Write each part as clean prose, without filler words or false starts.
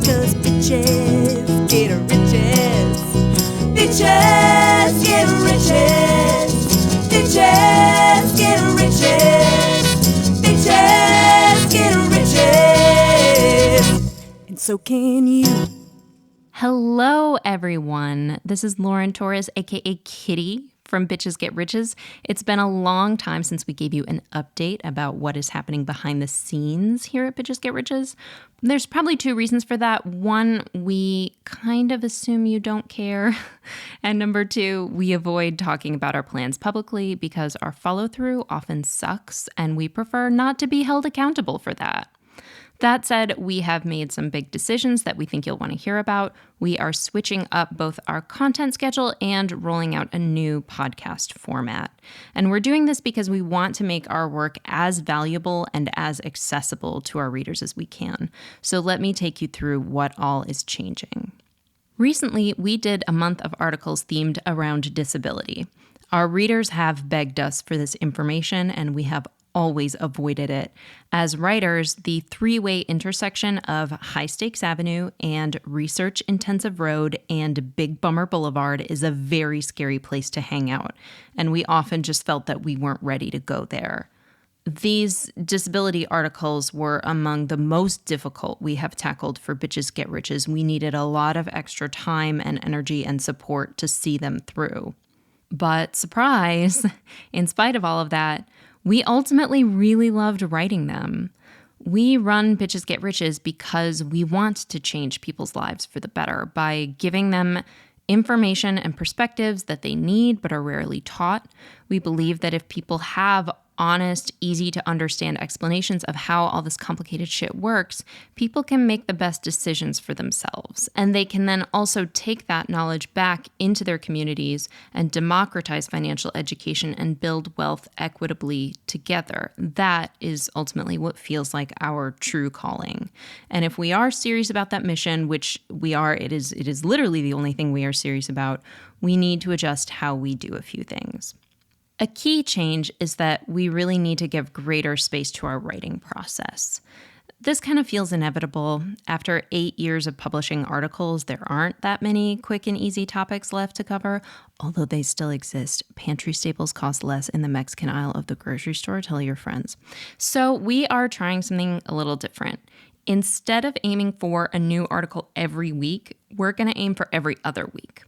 'Cause bitches get riches. Bitches get riches. Bitches get riches. Bitches get riches. And so can you. Hello, everyone. This is Lauren Torres, aka Kitty from Bitches Get Riches. It's been a long time since we gave you an update about what is happening behind the scenes here at Bitches Get Riches. There's probably two reasons for that. One, we kind of assume you don't care. And number two, we avoid talking about our plans publicly because our follow-through often sucks, and we prefer not to be held accountable for that. That said, we have made some big decisions that we think you'll want to hear about. We are switching up both our content schedule and rolling out a new podcast format. And we're doing this because we want to make our work as valuable and as accessible to our readers as we can. So let me take you through what all is changing. Recently, we did a month of articles themed around disability. Our readers have begged us for this information, and we have always avoided it. As writers, the three-way intersection of High Stakes Avenue and Research Intensive Road and Big Bummer Boulevard is a very scary place to hang out, and we often just felt that we weren't ready to go there. These disability articles were among the most difficult we have tackled for Bitches Get Riches. We needed a lot of extra time and energy and support to see them through. But surprise, in spite of all of that, we ultimately really loved writing them. We run Bitches Get Riches because we want to change people's lives for the better by giving them information and perspectives that they need but are rarely taught. We believe that if people have honest, easy to understand explanations of how all this complicated shit works, people can make the best decisions for themselves. And they can then also take that knowledge back into their communities and democratize financial education and build wealth equitably together. That is ultimately what feels like our true calling. And if we are serious about that mission, which we are, it is literally the only thing we are serious about, we need to adjust how we do a few things. A key change is that we really need to give greater space to our writing process. This kind of feels inevitable. After 8 years of publishing articles, there aren't that many quick and easy topics left to cover, although they still exist. Pantry staples cost less in the Mexican aisle of the grocery store. Tell your friends. So we are trying something a little different. Instead of aiming for a new article every week, we're going to aim for every other week.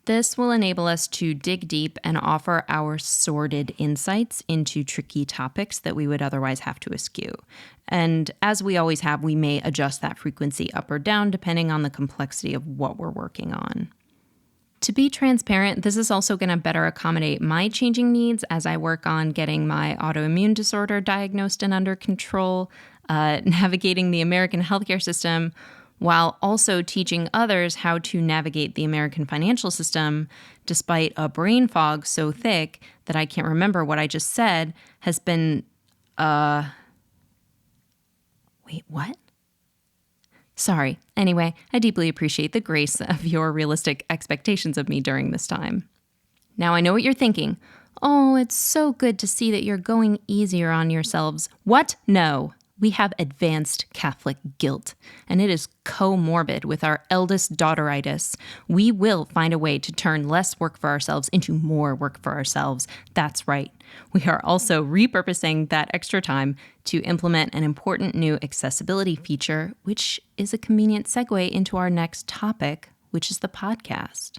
This will enable us to dig deep and offer our sordid insights into tricky topics that we would otherwise have to eschew. And as we always have, we may adjust that frequency up or down depending on the complexity of what we're working on. To be transparent, this is also going to better accommodate my changing needs as I work on getting my autoimmune disorder diagnosed and under control, navigating the American healthcare system, while also teaching others how to navigate the American financial system, despite a brain fog so thick that I can't remember what I just said, has been, wait, what? Sorry. Anyway, I deeply appreciate the grace of your realistic expectations of me during this time. Now I know what you're thinking. Oh, it's so good to see that you're going easier on yourselves. What? No. We have advanced Catholic guilt, and it is comorbid with our eldest daughteritis. We will find a way to turn less work for ourselves into more work for ourselves. That's right. We are also repurposing that extra time to implement an important new accessibility feature, which is a convenient segue into our next topic, which is the podcast.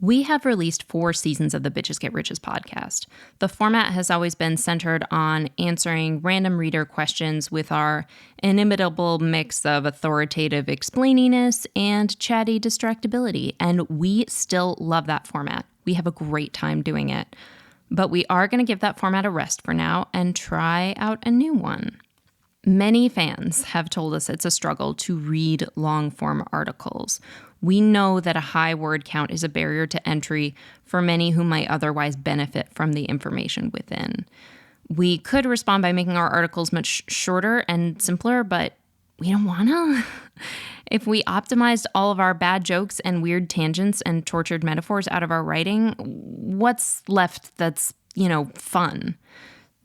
We have released 4 seasons of the Bitches Get Riches podcast. The format has always been centered on answering random reader questions with our inimitable mix of authoritative explaininess and chatty distractibility, and we still love that format. We have a great time doing it. But we are going to give that format a rest for now and try out a new one. Many fans have told us it's a struggle to read long-form articles. We know that a high word count is a barrier to entry for many who might otherwise benefit from the information within. We could respond by making our articles much shorter and simpler, but we don't want to. If we optimized all of our bad jokes and weird tangents and tortured metaphors out of our writing, what's left that's, fun?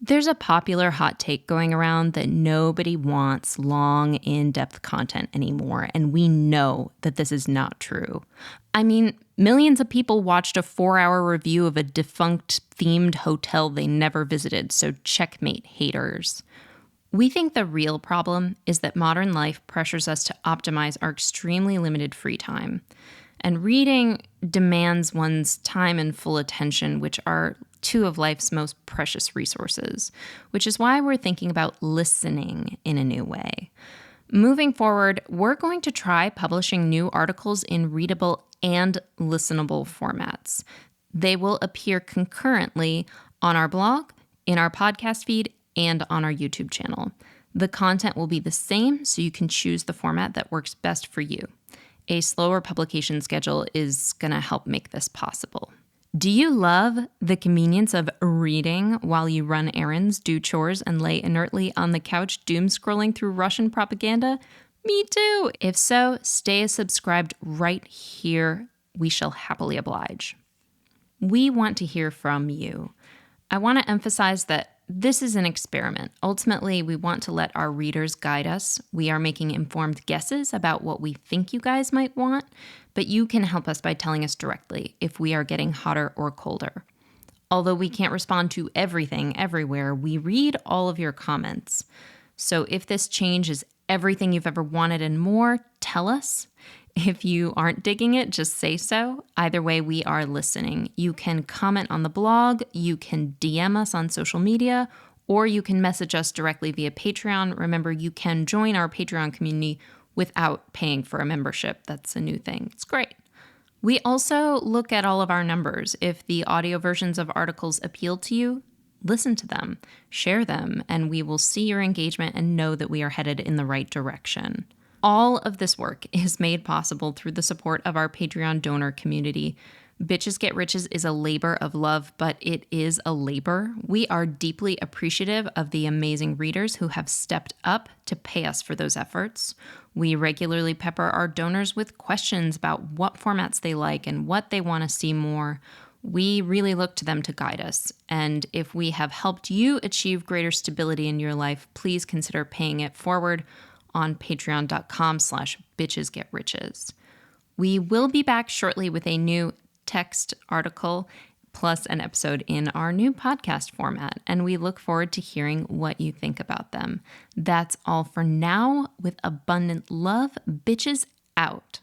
There's a popular hot take going around that nobody wants long, in-depth content anymore, and we know that this is not true. I mean, millions of people watched a 4-hour review of a defunct-themed hotel they never visited, so checkmate, haters. We think the real problem is that modern life pressures us to optimize our extremely limited free time. And reading demands one's time and full attention, which are two of life's most precious resources, which is why we're thinking about listening in a new way. Moving forward, we're going to try publishing new articles in readable and listenable formats. They will appear concurrently on our blog, in our podcast feed, and on our YouTube channel. The content will be the same, so you can choose the format that works best for you. A slower publication schedule is going to help make this possible. Do you love the convenience of reading while you run errands, do chores, and lay inertly on the couch doom scrolling through Russian propaganda? Me too! If so, stay subscribed right here. We shall happily oblige. We want to hear from you. I want to emphasize that this is an experiment. Ultimately, we want to let our readers guide us. We are making informed guesses about what we think you guys might want, but you can help us by telling us directly if we are getting hotter or colder. Although we can't respond to everything everywhere, we read all of your comments. So if this change is everything you've ever wanted and more, tell us. If you aren't digging it, just say so. Either way, we are listening. You can comment on the blog, you can DM us on social media, or you can message us directly via Patreon. Remember, you can join our Patreon community without paying for a membership. That's a new thing. It's great. We also look at all of our numbers. If the audio versions of articles appeal to you, listen to them, share them, and we will see your engagement and know that we are headed in the right direction. All of this work is made possible through the support of our Patreon donor community. Bitches Get Riches is a labor of love, but it is a labor. We are deeply appreciative of the amazing readers who have stepped up to pay us for those efforts. We regularly pepper our donors with questions about what formats they like and what they want to see more. We really look to them to guide us. And if we have helped you achieve greater stability in your life, please consider paying it forward on patreon.com/bitchesgetriches. We will be back shortly with a new text article plus an episode in our new podcast format, and we look forward to hearing what you think about them. That's all for now. With abundant love, bitches out.